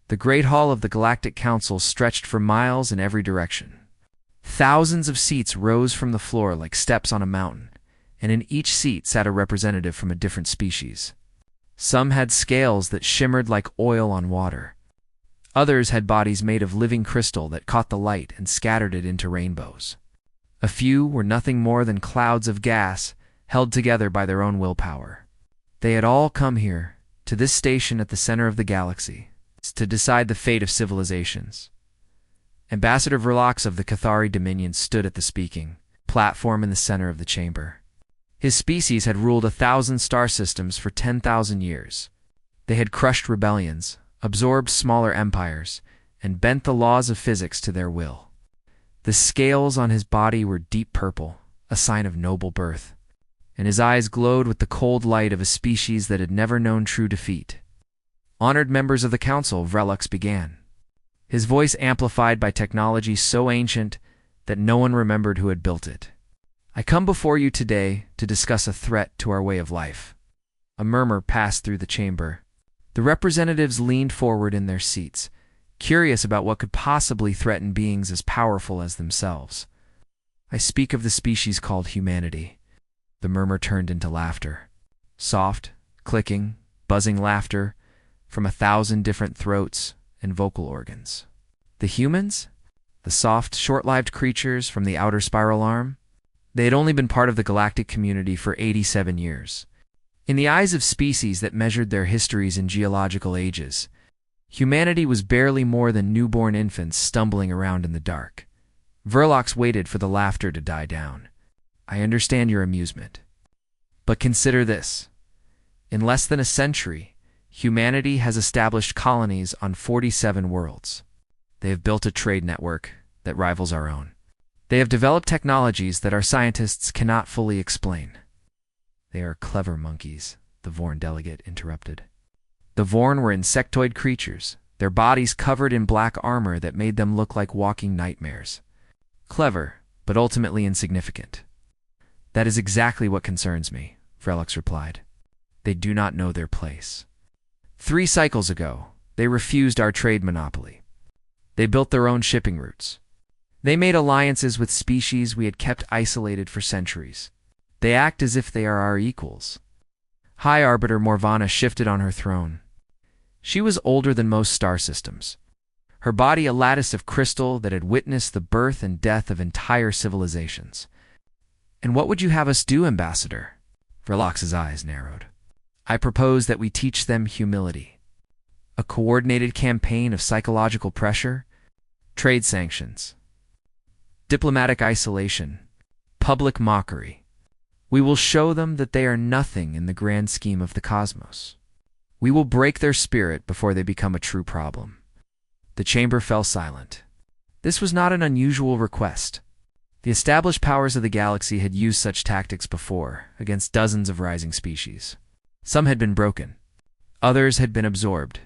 The Great Hall of the Galactic Council stretched for miles in every direction. Thousands of seats rose from the floor like steps on a mountain, and in each seat sat a representative from a different species. Some had scales that shimmered like oil on water. Others had bodies made of living crystal that caught the light and scattered it into rainbows. A few were nothing more than clouds of gas held together by their own willpower. They had all come here, to this station at the center of the galaxy, to decide the fate of civilizations. Ambassador Verlox of the Cathari Dominion stood at the speaking platform in the center of the chamber. His species had ruled 1,000 star systems for 10,000 years. They had crushed rebellions, absorbed smaller empires, and bent the laws of physics to their will. The scales on his body were deep purple, a sign of noble birth, and his eyes glowed with the cold light of a species that had never known true defeat. Honored members of the council, Verlox began, his voice amplified by technology so ancient that no one remembered who had built it. I come before you today to discuss a threat to our way of life. A murmur passed through the chamber. The representatives leaned forward in their seats, curious about what could possibly threaten beings as powerful as themselves. I speak of the species called humanity. The murmur turned into laughter. Soft, clicking, buzzing laughter from 1,000 different throats and vocal organs. The humans? The soft, short-lived creatures from the outer spiral arm? They had only been part of the galactic community for 87 years. In the eyes of species that measured their histories in geological ages, humanity was barely more than newborn infants stumbling around in the dark. Verlox waited for the laughter to die down. I understand your amusement. But consider this. In less than a century, humanity has established colonies on 47 worlds. They have built a trade network that rivals our own. They have developed technologies that our scientists cannot fully explain. They are clever monkeys, the Vorn delegate interrupted. The Vorn were insectoid creatures, their bodies covered in black armor that made them look like walking nightmares. Clever, but ultimately insignificant. That is exactly what concerns me, Verlox replied. They do not know their place. 3 cycles ago, they refused our trade monopoly. They built their own shipping routes. They made alliances with species we had kept isolated for centuries. They act as if they are our equals. High Arbiter Morvana shifted on her throne. She was older than most star systems. Her body a lattice of crystal that had witnessed the birth and death of entire civilizations. And what would you have us do, Ambassador? Verlox's eyes narrowed. I propose that we teach them humility. A coordinated campaign of psychological pressure, trade sanctions, diplomatic isolation, public mockery. We will show them that they are nothing in the grand scheme of the cosmos. We will break their spirit before they become a true problem. The chamber fell silent. This was not an unusual request. The established powers of the galaxy had used such tactics before, against dozens of rising species. Some had been broken. Others had been absorbed.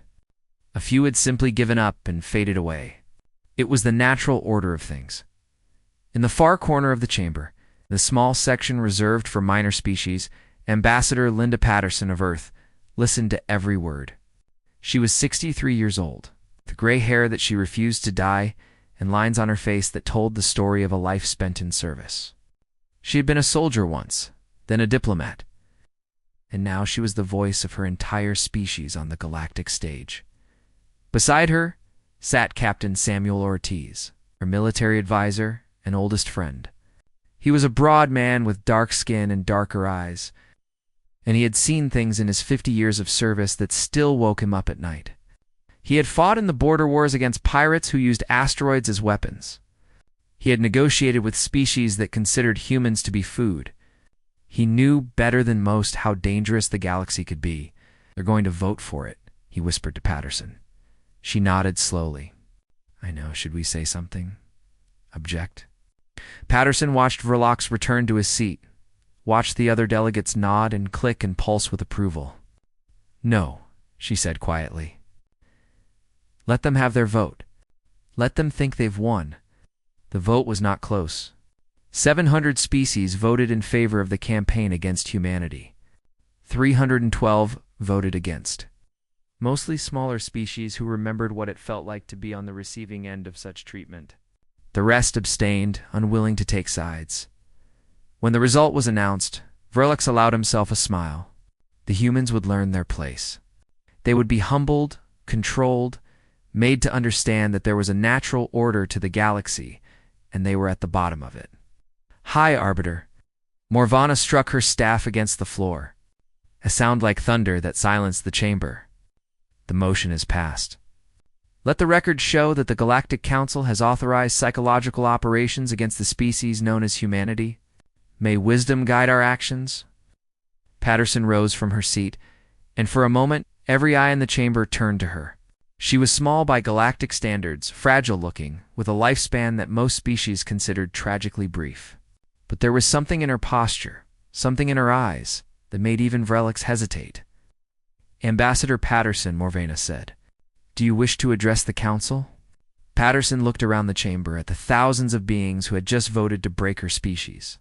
A few had simply given up and faded away. It was the natural order of things. In the far corner of the chamber, the small section reserved for minor species, Ambassador Linda Patterson of Earth listened to every word. She was 63 years old, with gray hair that she refused to dye and lines on her face that told the story of a life spent in service. She had been a soldier once, then a diplomat, and now she was the voice of her entire species on the galactic stage. Beside her sat Captain Samuel Ortiz, her military advisor and oldest friend. He was a broad man with dark skin and darker eyes, and he had seen things in his 50 years of service that still woke him up at night. He had fought in the border wars against pirates who used asteroids as weapons. He had negotiated with species that considered humans to be food. He knew better than most how dangerous the galaxy could be. They're going to vote for it, he whispered to Patterson. She nodded slowly. I know, should we say something? Object? Patterson watched Verlox return to his seat, watched the other delegates nod and click and pulse with approval. No, she said quietly. Let them have their vote. Let them think they've won. The vote was not close. 700 species voted in favor of the campaign against humanity. 312 voted against. mostly smaller species who remembered what it felt like to be on the receiving end of such treatment. The rest abstained, unwilling to take sides. When the result was announced, Verlix allowed himself a smile. The humans would learn their place. They would be humbled, controlled, made to understand that there was a natural order to the galaxy, and they were at the bottom of it. "Hi, Arbiter." Morvana struck her staff against the floor, a sound like thunder that silenced the chamber. "The motion is passed. Let the record show that the Galactic Council has authorized psychological operations against the species known as humanity. May wisdom guide our actions." Patterson rose from her seat, and for a moment, every eye in the chamber turned to her. She was small by galactic standards, fragile-looking, with a lifespan that most species considered tragically brief. But there was something in her posture, something in her eyes, that made even Vrelix hesitate. "Ambassador Patterson," Morvana said, "do you wish to address the Council?" Patterson looked around the chamber at the thousands of beings who had just voted to break her species.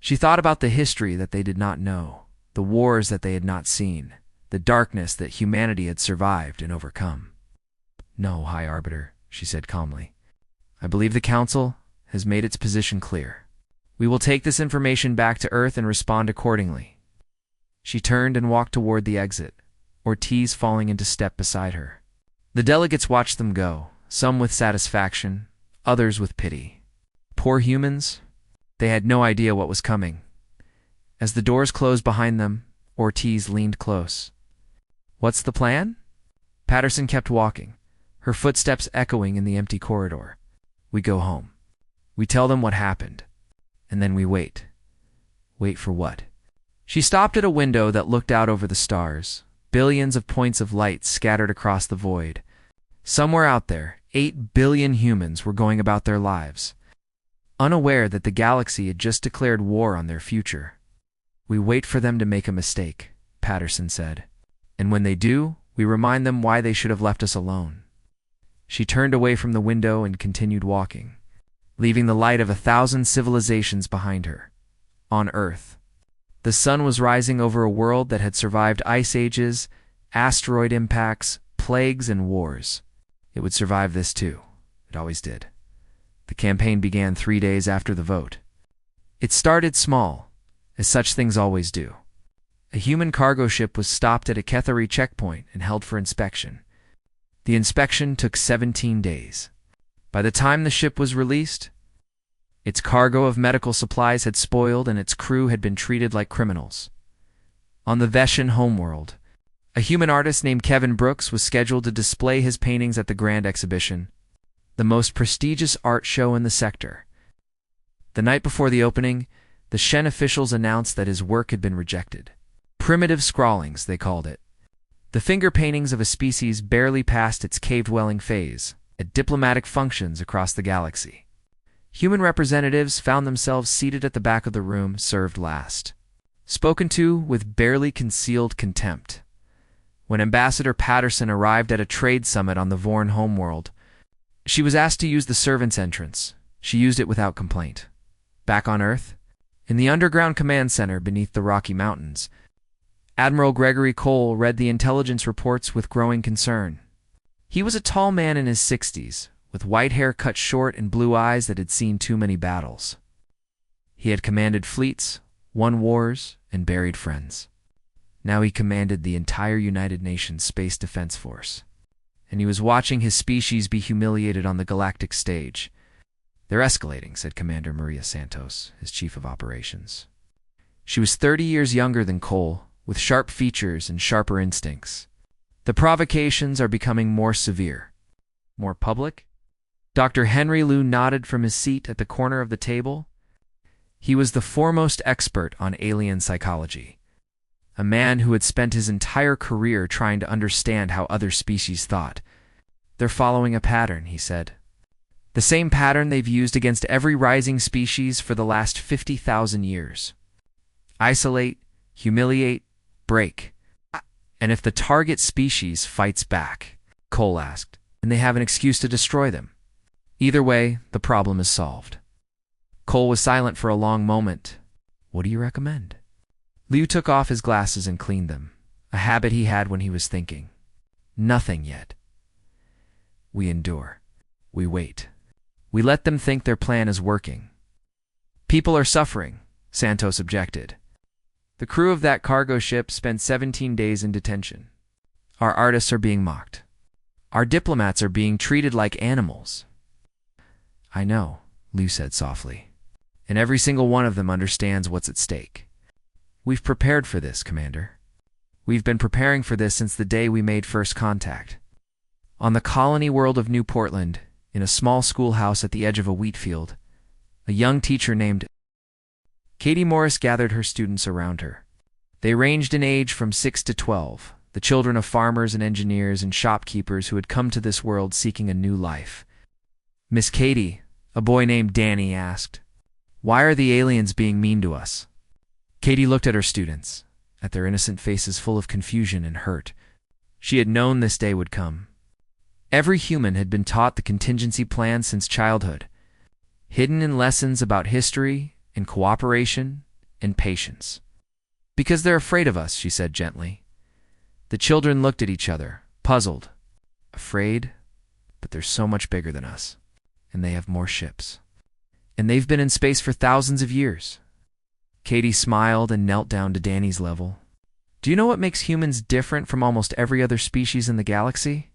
She thought about the history that they did not know, the wars that they had not seen, the darkness that humanity had survived and overcome. "No, High Arbiter," she said calmly. "I believe the Council has made its position clear. We will take this information back to Earth and respond accordingly." She turned and walked toward the exit, Ortiz falling into step beside her. The delegates watched them go, some with satisfaction, others with pity. Poor humans. They had no idea what was coming. As the doors closed behind them, Ortiz leaned close. "What's the plan?" Patterson kept walking, her footsteps echoing in the empty corridor. "We go home. We tell them what happened. And then we wait." "Wait for what?" She stopped at a window that looked out over the stars, billions of points of light scattered across the void. Somewhere out there, 8 billion humans were going about their lives, unaware that the galaxy had just declared war on their future. "We wait for them to make a mistake," Patterson said. "And when they do, we remind them why they should have left us alone." She turned away from the window and continued walking, leaving the light of 1,000 civilizations behind her. On Earth, the sun was rising over a world that had survived ice ages, asteroid impacts, plagues, and wars. It would survive this too. It always did. The campaign began 3 days after the vote. It started small, as such things always do. A human cargo ship was stopped at a Kethari checkpoint and held for inspection. The inspection took 17 days. By the time the ship was released, its cargo of medical supplies had spoiled and its crew had been treated like criminals. On the Veshan homeworld, a human artist named Kevin Brooks was scheduled to display his paintings at the Grand Exhibition, the most prestigious art show in the sector. The night before the opening, the Shen officials announced that his work had been rejected. Primitive scrawlings, they called it. The finger paintings of a species barely past its cave-dwelling phase, at diplomatic functions across the galaxy. Human representatives found themselves seated at the back of the room, served last, spoken to with barely concealed contempt. When Ambassador Patterson arrived at a trade summit on the Vorn homeworld, she was asked to use the servants' entrance. She used it without complaint. Back on Earth, in the underground command center beneath the Rocky Mountains, Admiral Gregory Cole read the intelligence reports with growing concern. He was a tall man in his 60s, with white hair cut short and blue eyes that had seen too many battles. He had commanded fleets, won wars, and buried friends. Now he commanded the entire United Nations Space Defense Force, and he was watching his species be humiliated on the galactic stage. "They're escalating," said Commander Maria Santos, his chief of operations. She was 30 years younger than Cole, with sharp features and sharper instincts. "The provocations are becoming more severe." "More public?" Dr. Henry Liu nodded from his seat at the corner of the table. He was the foremost expert on alien psychology, a man who had spent his entire career trying to understand how other species thought. "They're following a pattern," he said. "The same pattern they've used against every rising species for the last 50,000 years. Isolate, humiliate, break. And if the target species fights back," Cole asked, "and they have an excuse to destroy them. Either way, the problem is solved." Cole was silent for a long moment. "What do you recommend?" Liu took off his glasses and cleaned them, a habit he had when he was thinking. Nothing yet. We endure. We wait. We let them think their plan is working. People are suffering, Santos objected. The crew of that cargo ship spent 17 days in detention. Our artists are being mocked. Our diplomats are being treated like animals. I know, Liu said softly. And every single one of them understands what's at stake. We've prepared for this, Commander. We've been preparing for this since the day we made first contact. On the colony world of New Portland, in a small schoolhouse at the edge of a wheat field, a young teacher named Katie Morris gathered her students around her. They ranged in age from 6 to 12, the children of farmers and engineers and shopkeepers who had come to this world seeking a new life. Miss Katie, a boy named Danny asked, "Why are the aliens being mean to us?" Katie looked at her students, at their innocent faces full of confusion and hurt. She had known this day would come. Every human had been taught the contingency plan since childhood, hidden in lessons about history and cooperation and patience. "Because they're afraid of us," she said gently. The children looked at each other, puzzled. Afraid? But they're so much bigger than us, and they have more ships. And they've been in space for thousands of years. Katie smiled and knelt down to Danny's level. "Do you know what makes humans different from almost every other species in the galaxy?"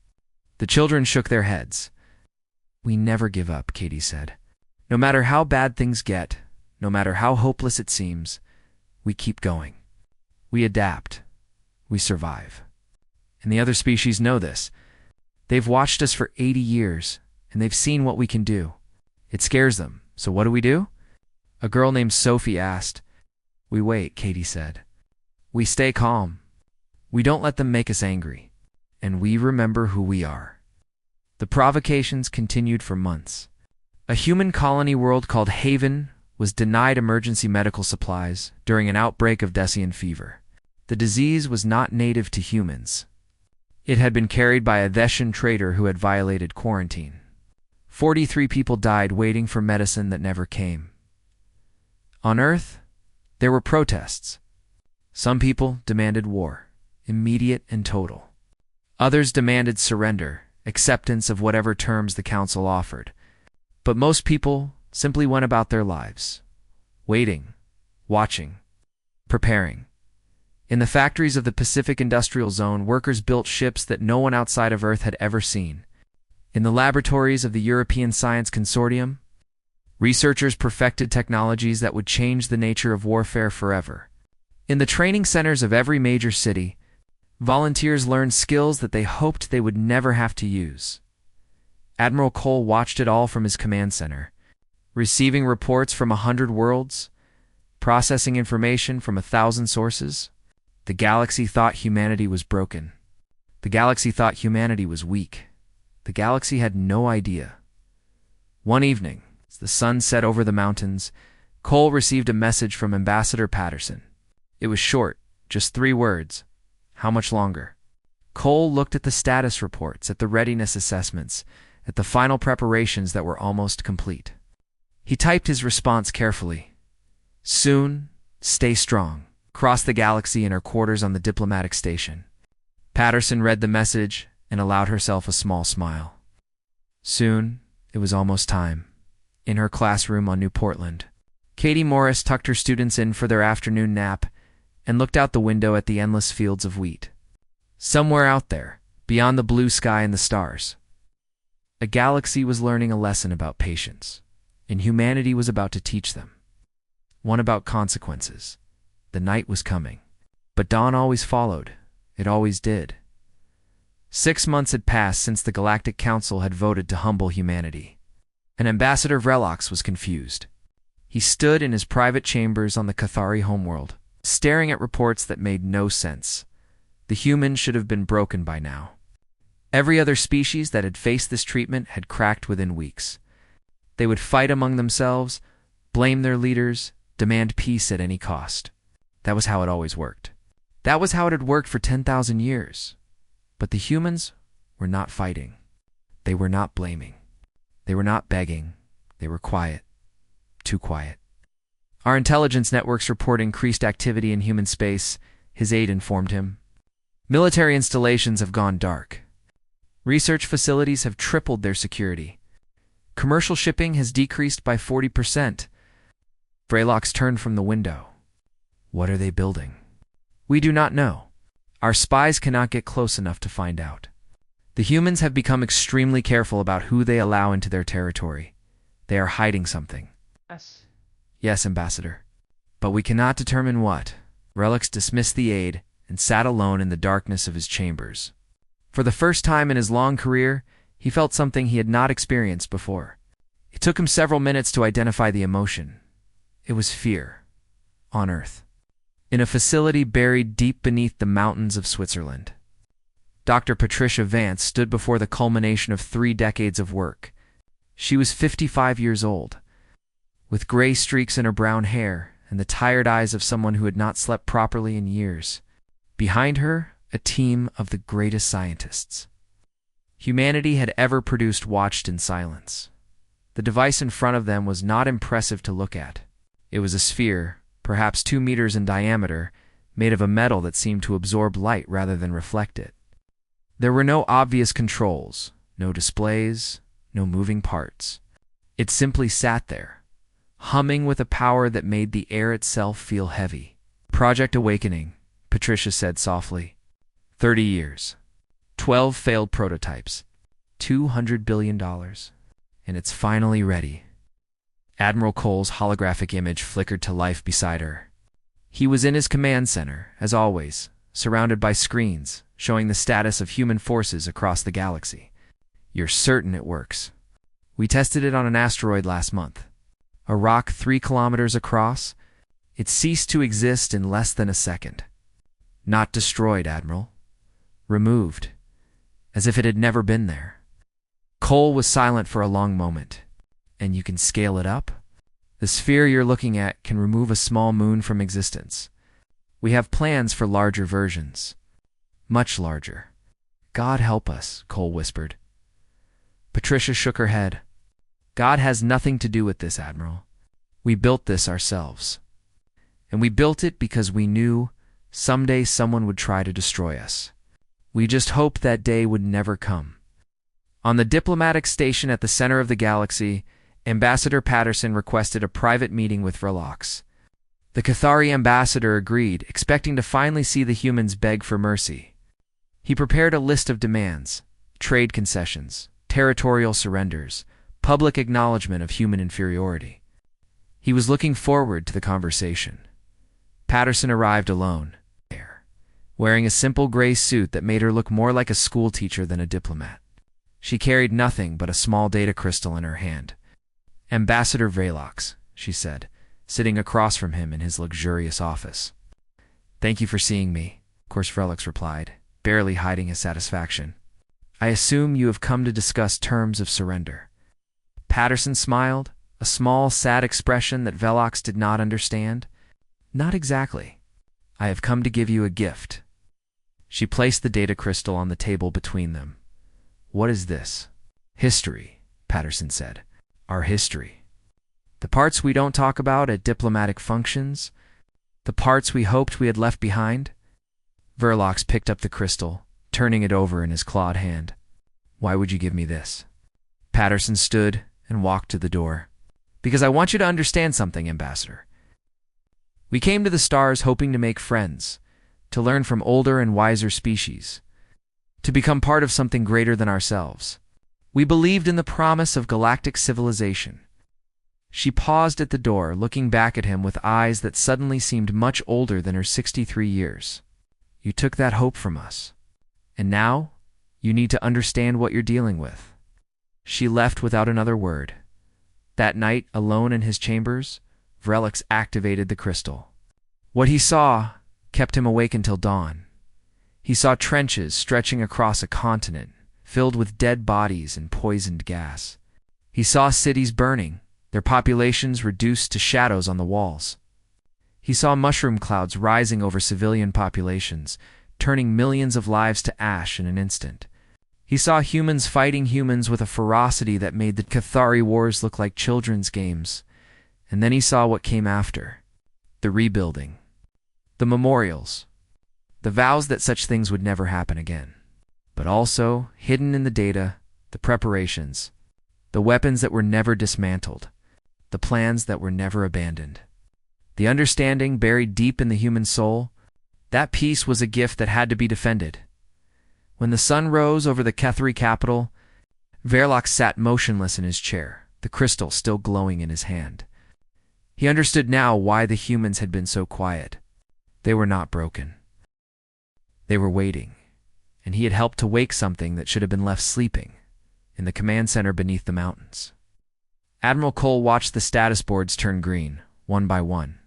The children shook their heads. "We never give up," Katie said. "No matter how bad things get, no matter how hopeless it seems, we keep going. We adapt. We survive. And the other species know this. They've watched us for 80 years, and they've seen what we can do. It scares them, so what do? A girl named Sophie asked. "We wait," Katie said. "We stay calm. We don't let them make us angry. And we remember who we are." The provocations continued for months. A human colony world called Haven was denied emergency medical supplies during an outbreak of Decian fever. The disease was not native to humans. It had been carried by a Thesian trader who had violated quarantine. 43 people died waiting for medicine that never came. On Earth, there were protests. Some people demanded war, immediate and total. Others demanded surrender, acceptance of whatever terms the council offered. But most people simply went about their lives, waiting, watching, preparing. In the factories of the Pacific Industrial Zone, workers built ships that no one outside of Earth had ever seen. In the laboratories of the European Science Consortium, researchers perfected technologies that would change the nature of warfare forever. In the training centers of every major city, volunteers learned skills that they hoped they would never have to use. Admiral Cole watched it all from his command center, receiving reports from 100 worlds, processing information from 1,000 sources. The galaxy thought humanity was broken. The galaxy thought humanity was weak. The galaxy had no idea. One evening, as the sun set over the mountains, Cole received a message from Ambassador Patterson. It was short, just 3 words. How much longer? Cole looked at the status reports, at the readiness assessments, at the final preparations that were almost complete. He typed his response carefully. Soon, stay strong. Crossed the galaxy in her quarters on the diplomatic station. Patterson read the message and allowed herself a small smile. Soon, it was almost time. In her classroom on New Portland, Katie Morris tucked her students in for their afternoon nap and looked out the window at the endless fields of wheat. Somewhere out there, beyond the blue sky and the stars, a galaxy was learning a lesson about patience, and humanity was about to teach them. One about consequences. The night was coming, but dawn always followed. It always did. 6 months had passed since the Galactic Council had voted to humble humanity. And Ambassador Vrelox was confused. He stood in his private chambers on the Cathari homeworld, staring at reports that made no sense. The humans should have been broken by now. Every other species that had faced this treatment had cracked within weeks. They would fight among themselves, blame their leaders, demand peace at any cost. That was how it always worked. That was how it had worked for 10,000 years. But the humans were not fighting. They were not blaming. They were not begging. They were quiet. Too quiet. Our intelligence networks report increased activity in human space, his aide informed him. Military installations have gone dark. Research facilities have tripled their security. Commercial shipping has decreased by 40%. Vraylox turned from the window. What are they building? We do not know. Our spies cannot get close enough to find out. The humans have become extremely careful about who they allow into their territory. They are hiding something. Yes. Yes, Ambassador. But we cannot determine what. Vraylox dismissed the aide and sat alone in the darkness of his chambers. For the first time in his long career, he felt something he had not experienced before. It took him several minutes to identify the emotion. It was fear. On Earth. In a facility buried deep beneath the mountains of Switzerland. Dr. Patricia Vance stood before the culmination of 3 decades of work. She was 55 years old, with gray streaks in her brown hair and the tired eyes of someone who had not slept properly in years. Behind her, a team of the greatest scientists humanity had ever produced watched in silence. The device in front of them was not impressive to look at. It was a sphere, perhaps 2 meters in diameter, made of a metal that seemed to absorb light rather than reflect it. There were no obvious controls, no displays, no moving parts. It simply sat there, humming with a power that made the air itself feel heavy. Project Awakening, Patricia said softly. 30 years. 12 failed prototypes. $200 billion. And it's finally ready. Admiral Cole's holographic image flickered to life beside her. He was in his command center, as always, surrounded by screens, showing the status of human forces across the galaxy. You're certain it works. We tested it on an asteroid last month. A rock 3 kilometers across. It ceased to exist in less than a second. Not destroyed, Admiral. Removed. As if it had never been there. Cole was silent for a long moment. And you can scale it up? The sphere you're looking at can remove a small moon from existence. We have plans for larger versions. Much larger. God help us, Cole whispered. Patricia shook her head. God has nothing to do with this, Admiral. We built this ourselves. And we built it because we knew someday someone would try to destroy us. We just hoped that day would never come. On the diplomatic station at the center of the galaxy, Ambassador Patterson requested a private meeting with Vraylox. The Cathari ambassador agreed, expecting to finally see the humans beg for mercy. He prepared a list of demands: trade concessions, territorial surrenders, public acknowledgement of human inferiority. He was looking forward to the conversation. Patterson arrived alone, wearing a simple gray suit that made her look more like a schoolteacher than a diplomat. She carried nothing but a small data crystal in her hand. Ambassador Vraylox, she said, sitting across from him in his luxurious office. Thank you for seeing me, of course Vraylox replied, barely hiding his satisfaction. I assume you have come to discuss terms of surrender. Patterson smiled, a small, sad expression that Vraylox did not understand. Not exactly. I have come to give you a gift. She placed the data crystal on the table between them. What is this? History, Patterson said. Our history. The parts we don't talk about at diplomatic functions? The parts we hoped we had left behind? Vraylox picked up the crystal, turning it over in his clawed hand. Why would you give me this? Patterson stood and walked to the door. Because I want you to understand something, Ambassador. We came to the stars hoping to make friends, to learn from older and wiser species, to become part of something greater than ourselves. We believed in the promise of galactic civilization. She paused at the door, looking back at him with eyes that suddenly seemed much older than her 63 years. You took that hope from us. And now, you need to understand what you're dealing with. She left without another word. That night, alone in his chambers, Vraylox activated the crystal. What he saw kept him awake until dawn. He saw trenches stretching across a continent, filled with dead bodies and poisoned gas. He saw cities burning, their populations reduced to shadows on the walls. He saw mushroom clouds rising over civilian populations, turning millions of lives to ash in an instant. He saw humans fighting humans with a ferocity that made the Cathari wars look like children's games. And then he saw what came after. The rebuilding. The memorials. The vows that such things would never happen again. but also, hidden in the data, the preparations, the weapons that were never dismantled, the plans that were never abandoned. The understanding buried deep in the human soul, that peace was a gift that had to be defended. When the sun rose over the Kethri capital, Verloc sat motionless in his chair, the crystal still glowing in his hand. He understood now why the humans had been so quiet. They were not broken. They were waiting, and he had helped to wake something that should have been left sleeping in the command center beneath the mountains. Admiral Cole watched the status boards turn green, one by one.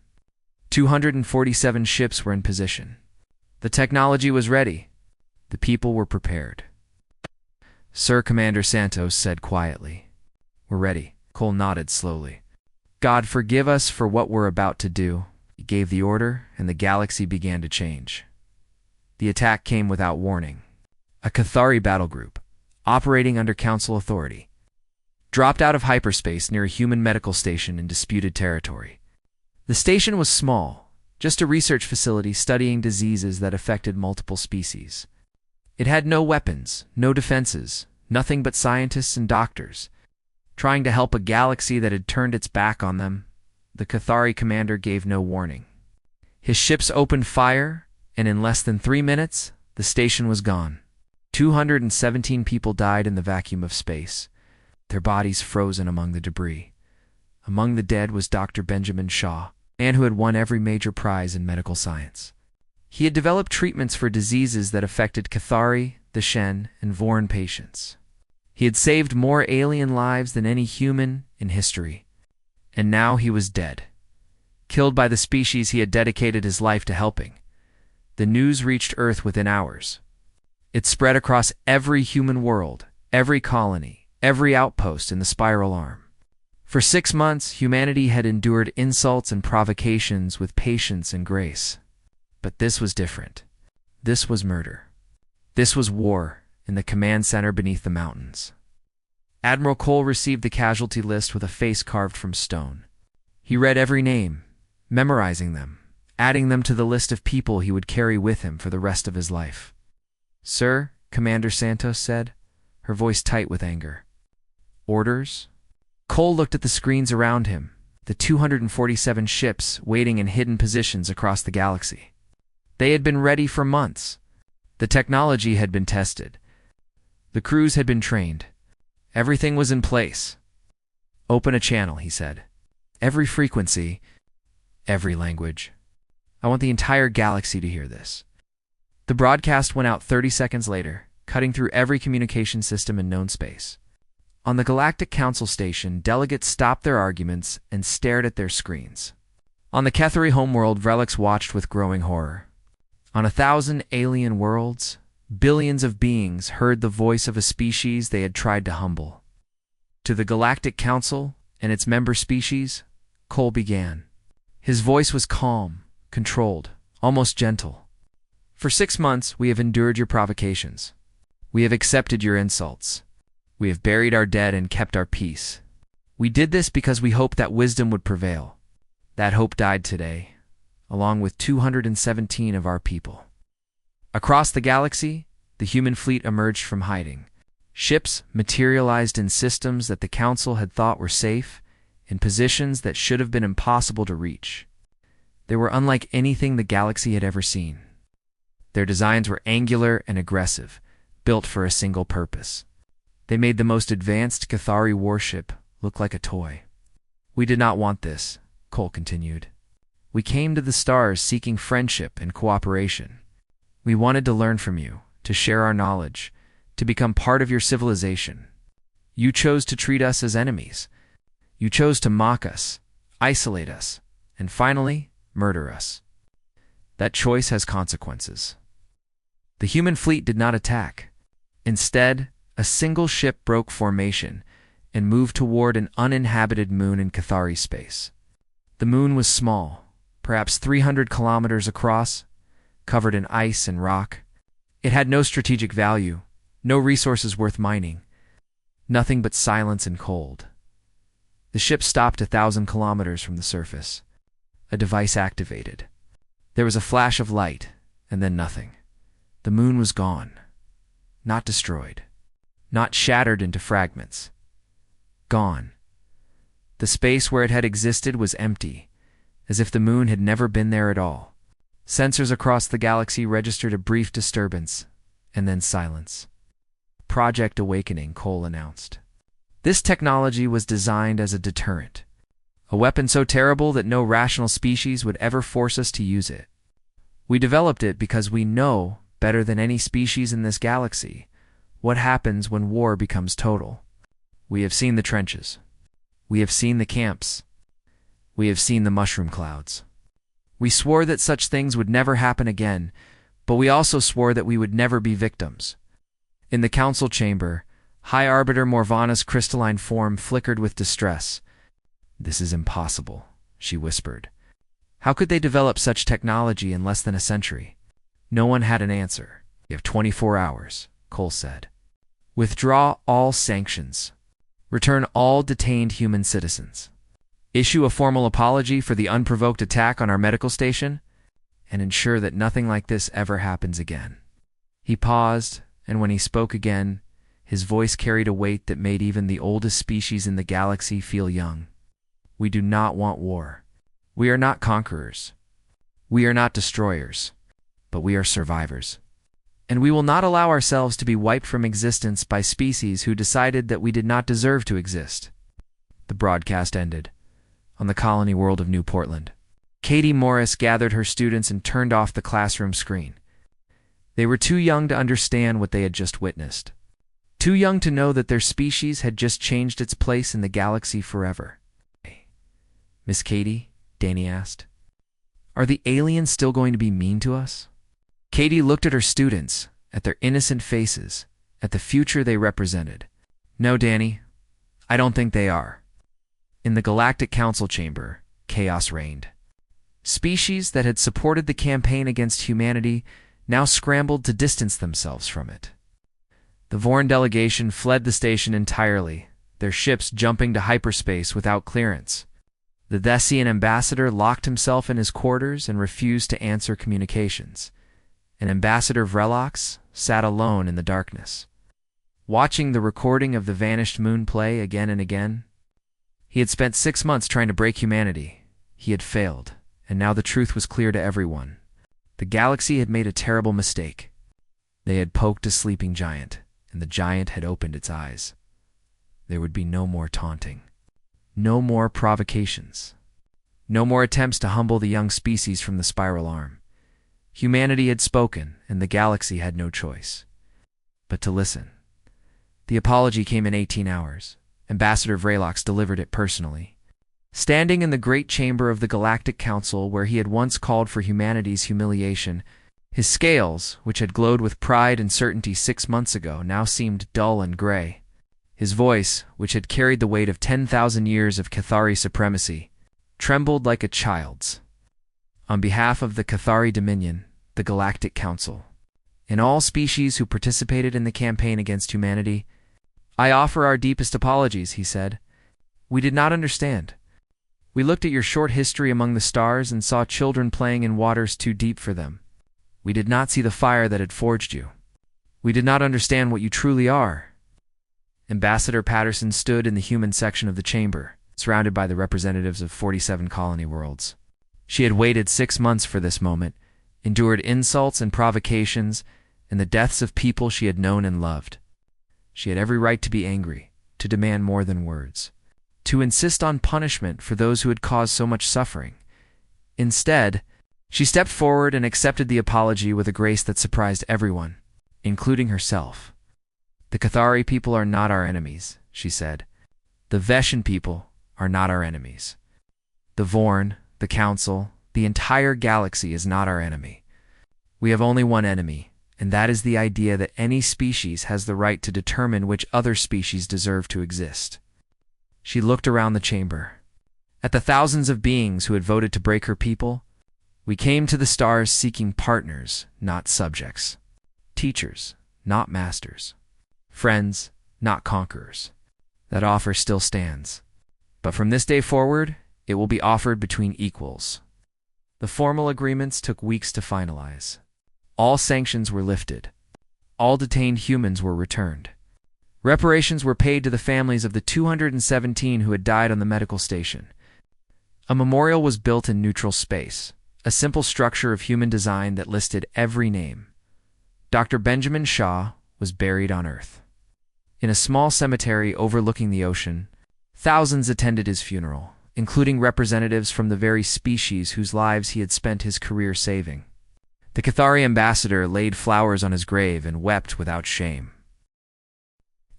247 ships were in position. The technology was ready. The people were prepared. Sir, Commander Santos said quietly. We're ready. Cole nodded slowly. God forgive us for what we're about to do. He gave the order, and the galaxy began to change. The attack came without warning. A Cathari battle group, operating under Council authority, dropped out of hyperspace near a human medical station in disputed territory. The station was small, just a research facility studying diseases that affected multiple species. It had no weapons, no defenses, nothing but scientists and doctors, trying to help a galaxy that had turned its back on them. The Cathari commander gave no warning. His ships opened fire, and in less than 3 minutes, the station was gone. 217 people died in the vacuum of space, their bodies frozen among the debris. Among the dead was Dr. Benjamin Shaw, a man who had won every major prize in medical science. He had developed treatments for diseases that affected Cathari, the Shen, and Voran patients. He had saved more alien lives than any human in history. And now he was dead, killed by the species he had dedicated his life to helping. The news reached Earth within hours. It spread across every human world, every colony, every outpost in the spiral arm. For 6 months, humanity had endured insults and provocations with patience and grace. But this was different. This was murder. This was war in the command center beneath the mountains. Admiral Cole received the casualty list with a face carved from stone. He read every name, memorizing them, adding them to the list of people he would carry with him for the rest of his life. Sir, Commander Santos said, her voice tight with anger. Orders? Cole looked at the screens around him, the 247 ships waiting in hidden positions across the galaxy. They had been ready for months. The technology had been tested. The crews had been trained. Everything was in place. Open a channel, he said. Every frequency, every language. I want the entire galaxy to hear this. The broadcast went out 30 seconds later, cutting through every communication system in known space. On the Galactic Council station, delegates stopped their arguments and stared at their screens. On the Kethri homeworld, relics watched with growing horror. On 1,000 alien worlds, billions of beings heard the voice of a species they had tried to humble. To the Galactic Council and its member species, Cole began. His voice was calm, controlled, almost gentle. For 6 months, we have endured your provocations. We have accepted your insults. We have buried our dead and kept our peace. We did this because we hoped that wisdom would prevail. That hope died today, along with 217 of our people. Across the galaxy, the human fleet emerged from hiding. Ships materialized in systems that the Council had thought were safe, in positions that should have been impossible to reach. They were unlike anything the galaxy had ever seen. Their designs were angular and aggressive, built for a single purpose. They made the most advanced Cathari warship look like a toy. We did not want this, Cole continued. We came to the stars seeking friendship and cooperation. We wanted to learn from you, to share our knowledge, to become part of your civilization. You chose to treat us as enemies. You chose to mock us, isolate us, and finally, murder us. That choice has consequences. The human fleet did not attack. Instead, a single ship broke formation and moved toward an uninhabited moon in Cathari space. The moon was small, perhaps 300 kilometers across, covered in ice and rock. It had no strategic value, no resources worth mining, nothing but silence and cold. The ship stopped 1,000 kilometers from the surface. A device activated. There was a flash of light, and then nothing. The moon was gone. not destroyed, not shattered into fragments. Gone. The space where it had existed was empty, as if the moon had never been there at all. Sensors across the galaxy registered a brief disturbance, and then silence. Project Awakening, Cole announced. This technology was designed as a deterrent, a weapon so terrible that no rational species would ever force us to use it. We developed it because we know, better than any species in this galaxy, what happens when war becomes total. We have seen the trenches. We have seen the camps. We have seen the mushroom clouds. We swore that such things would never happen again, but we also swore that we would never be victims. In the council chamber, High Arbiter Morvana's crystalline form flickered with distress. "This is impossible," she whispered. "How could they develop such technology in less than a century?" No one had an answer. "You have 24 hours, Cole said. "Withdraw all sanctions. Return all detained human citizens. Issue a formal apology for the unprovoked attack on our medical station, and ensure that nothing like this ever happens again." He paused, and when he spoke again, his voice carried a weight that made even the oldest species in the galaxy feel young. "We do not want war. We are not conquerors. We are not destroyers, but we are survivors. And we will not allow ourselves to be wiped from existence by species who decided that we did not deserve to exist." The broadcast ended on the colony world of New Portland. Katie Morris gathered her students and turned off the classroom screen. They were too young to understand what they had just witnessed. Too young to know that their species had just changed its place in the galaxy forever. "Miss Katie," Danny asked, "are the aliens still going to be mean to us?" Katie looked at her students, at their innocent faces, at the future they represented. "No, Danny, I don't think they are." In the Galactic Council chamber, chaos reigned. Species that had supported the campaign against humanity now scrambled to distance themselves from it. The Vorn delegation fled the station entirely, their ships jumping to hyperspace without clearance. The Thessian ambassador locked himself in his quarters and refused to answer communications. And Ambassador Vrelox sat alone in the darkness, watching the recording of the vanished moon play again and again. He had spent 6 months trying to break humanity. He had failed, and now the truth was clear to everyone. The galaxy had made a terrible mistake. They had poked a sleeping giant, and the giant had opened its eyes. There would be no more taunting, no more provocations, no more attempts to humble the young species from the spiral arm. Humanity had spoken, and the galaxy had no choice but to listen. The apology came in 18 hours. Ambassador Vrelox delivered it personally. Standing in the great chamber of the Galactic Council where he had once called for humanity's humiliation, his scales, which had glowed with pride and certainty 6 months ago, now seemed dull and gray. His voice, which had carried the weight of 10,000 years of Cathari supremacy, trembled like a child's. On behalf of the Cathari Dominion, the Galactic Council, and all species who participated in the campaign against humanity, I offer our deepest apologies, he said. We did not understand. We looked at your short history among the stars and saw children playing in waters too deep for them. We did not see the fire that had forged you. We did not understand what you truly are. Ambassador Patterson stood in the human section of the chamber, surrounded by the representatives of 47 colony worlds. She had waited 6 months for this moment, endured insults and provocations, and the deaths of people she had known and loved. She had every right to be angry, to demand more than words, to insist on punishment for those who had caused so much suffering. Instead, she stepped forward and accepted the apology with a grace that surprised everyone, including herself. The Cathari people are not our enemies, she said. The Veshan people are not our enemies. The Vorn, the Council, the entire galaxy is not our enemy. We have only one enemy, and that is the idea that any species has the right to determine which other species deserve to exist. She looked around the chamber. At the thousands of beings who had voted to break her people, we came to the stars seeking partners, not subjects. Teachers, not masters. Friends, not conquerors. That offer still stands. But from this day forward, it will be offered between equals. The formal agreements took weeks to finalize. All sanctions were lifted. all detained humans were returned. Reparations were paid to the families of the 217 who had died on the medical station. A memorial was built in neutral space, a simple structure of human design that listed every name. Dr. Benjamin Shaw was buried on Earth. In a small cemetery overlooking the ocean, thousands attended his funeral, including representatives from the very species whose lives he had spent his career saving. The Cathari ambassador laid flowers on his grave and wept without shame.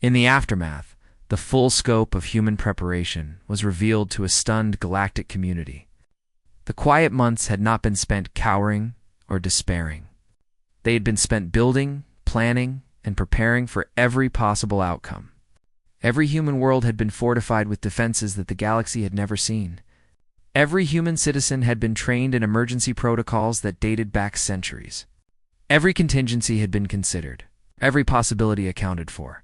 In the aftermath, the full scope of human preparation was revealed to a stunned galactic community. The quiet months had not been spent cowering or despairing. They had been spent building, planning, and preparing for every possible outcome. Every human world had been fortified with defenses that the galaxy had never seen. Every human citizen had been trained in emergency protocols that dated back centuries. Every contingency had been considered, every possibility accounted for.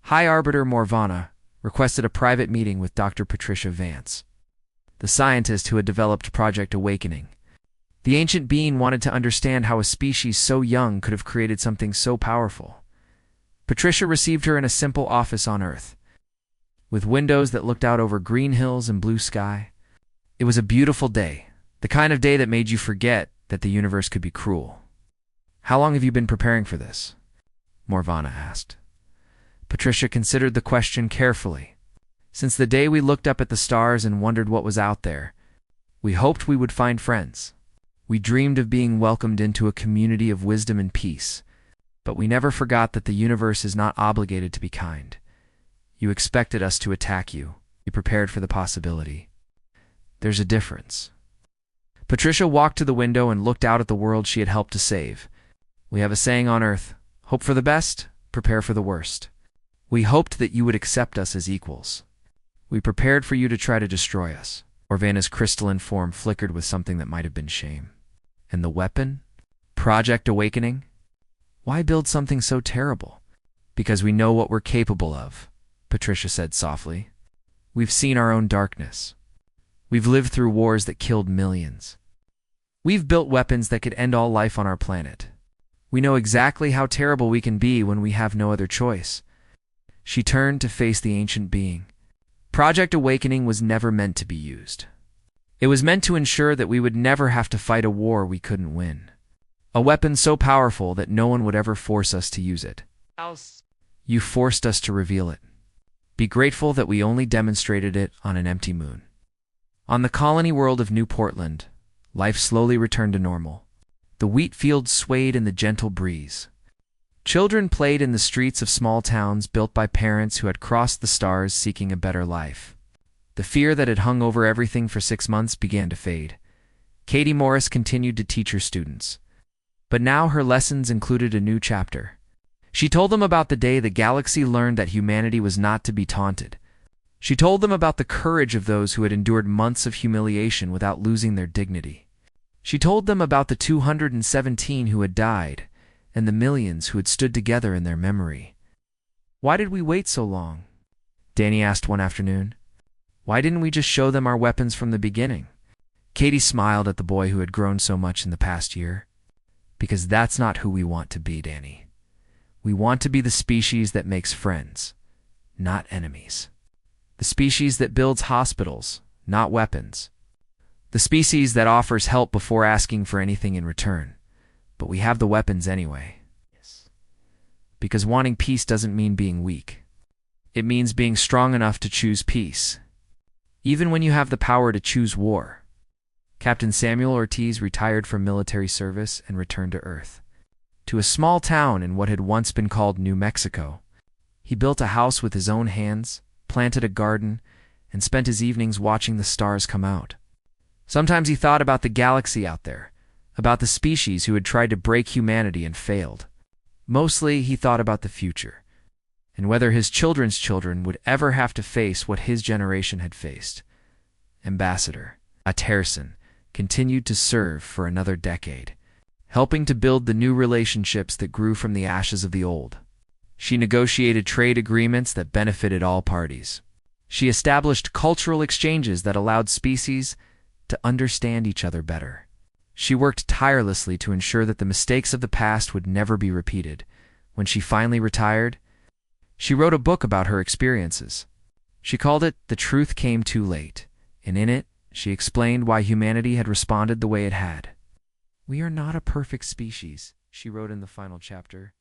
High Arbiter Morvana requested a private meeting with Dr. Patricia Vance, the scientist who had developed Project Awakening. The ancient being wanted to understand how a species so young could have created something so powerful. Patricia received her in a simple office on Earth, with windows that looked out over green hills and blue sky. It was a beautiful day, the kind of day that made you forget that the universe could be cruel. "How long have you been preparing for this?" Morvana asked. Patricia considered the question carefully. "Since the day we looked up at the stars and wondered what was out there, we hoped we would find friends. We dreamed of being welcomed into a community of wisdom and peace, but we never forgot that the universe is not obligated to be kind. You expected us to attack you. You prepared for the possibility. There's a difference." Patricia walked to the window and looked out at the world she had helped to save. "We have a saying on Earth, hope for the best, prepare for the worst. We hoped that you would accept us as equals. We prepared for you to try to destroy us." Morvana's crystalline form flickered with something that might have been shame. "And the weapon? Project Awakening? Why build something so terrible?" "Because we know what we're capable of," Patricia said softly. "We've seen our own darkness. We've lived through wars that killed millions. We've built weapons that could end all life on our planet. We know exactly how terrible we can be when we have no other choice." She turned to face the ancient being. Project Awakening was never meant to be used. It was meant to ensure that we would never have to fight a war we couldn't win. A weapon so powerful that no one would ever force us to use it. You forced us to reveal it. Be grateful that we only demonstrated it on an empty moon. On the colony world of New Portland, life slowly returned to normal. The wheat fields swayed in the gentle breeze. Children played in the streets of small towns built by parents who had crossed the stars seeking a better life. The fear that had hung over everything for 6 months began to fade. Katie Morris continued to teach her students. But now her lessons included a new chapter. She told them about the day the galaxy learned that humanity was not to be taunted. She told them about the courage of those who had endured months of humiliation without losing their dignity. She told them about the 217 who had died, and the millions who had stood together in their memory. "Why did we wait so long?" Danny asked one afternoon. "Why didn't we just show them our weapons from the beginning?" Katie smiled at the boy who had grown so much in the past year. "Because that's not who we want to be, Danny. We want to be the species that makes friends, not enemies. The species that builds hospitals, not weapons. The species that offers help before asking for anything in return. But we have the weapons anyway." Yes. "Because wanting peace doesn't mean being weak. It means being strong enough to choose peace, even when you have the power to choose war." Captain Samuel Ortiz retired from military service and returned to Earth, to a small town in what had once been called New Mexico. He built a house with his own hands, planted a garden, and spent his evenings watching the stars come out. Sometimes he thought about the galaxy out there, about the species who had tried to break humanity and failed. Mostly, he thought about the future, and whether his children's children would ever have to face what his generation had faced. Ambassador Atterson continued to serve for another decade, helping to build the new relationships that grew from the ashes of the old. She negotiated trade agreements that benefited all parties. She established cultural exchanges that allowed species to understand each other better. She worked tirelessly to ensure that the mistakes of the past would never be repeated, When she finally retired, she wrote a book about her experiences. She called it The Truth Came Too Late, and in it, she explained why humanity had responded the way it had. "We are not a perfect species," she wrote in the final chapter.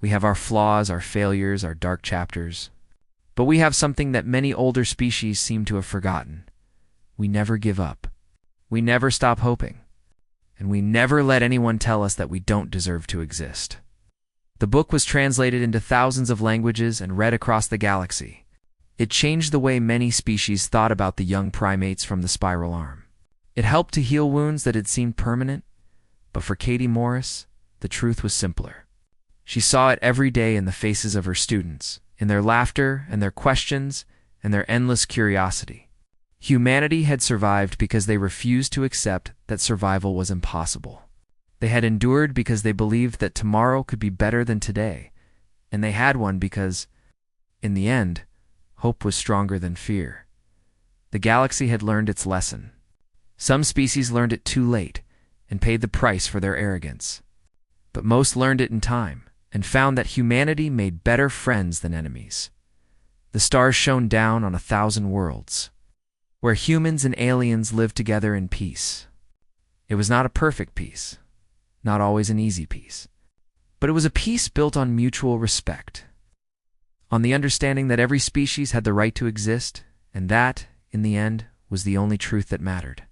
"We have our flaws, our failures, our dark chapters. But we have something that many older species seem to have forgotten. We never give up. We never stop hoping. And we never let anyone tell us that we don't deserve to exist." The book was translated into thousands of languages and read across the galaxy. It changed the way many species thought about the young primates from the spiral arm. It helped to heal wounds that had seemed permanent, but for Katie Morris, the truth was simpler. She saw it every day in the faces of her students, in their laughter and their questions and their endless curiosity. Humanity had survived because they refused to accept that survival was impossible. They had endured because they believed that tomorrow could be better than today, and they had won because, in the end, hope was stronger than fear. The galaxy had learned its lesson. Some species learned it too late and paid the price for their arrogance. But most learned it in time and found that humanity made better friends than enemies. The stars shone down on 1,000 worlds, where humans and aliens lived together in peace. It was not a perfect peace, not always an easy peace, but it was a peace built on mutual respect, on the understanding that every species had the right to exist, and that, in the end, was the only truth that mattered.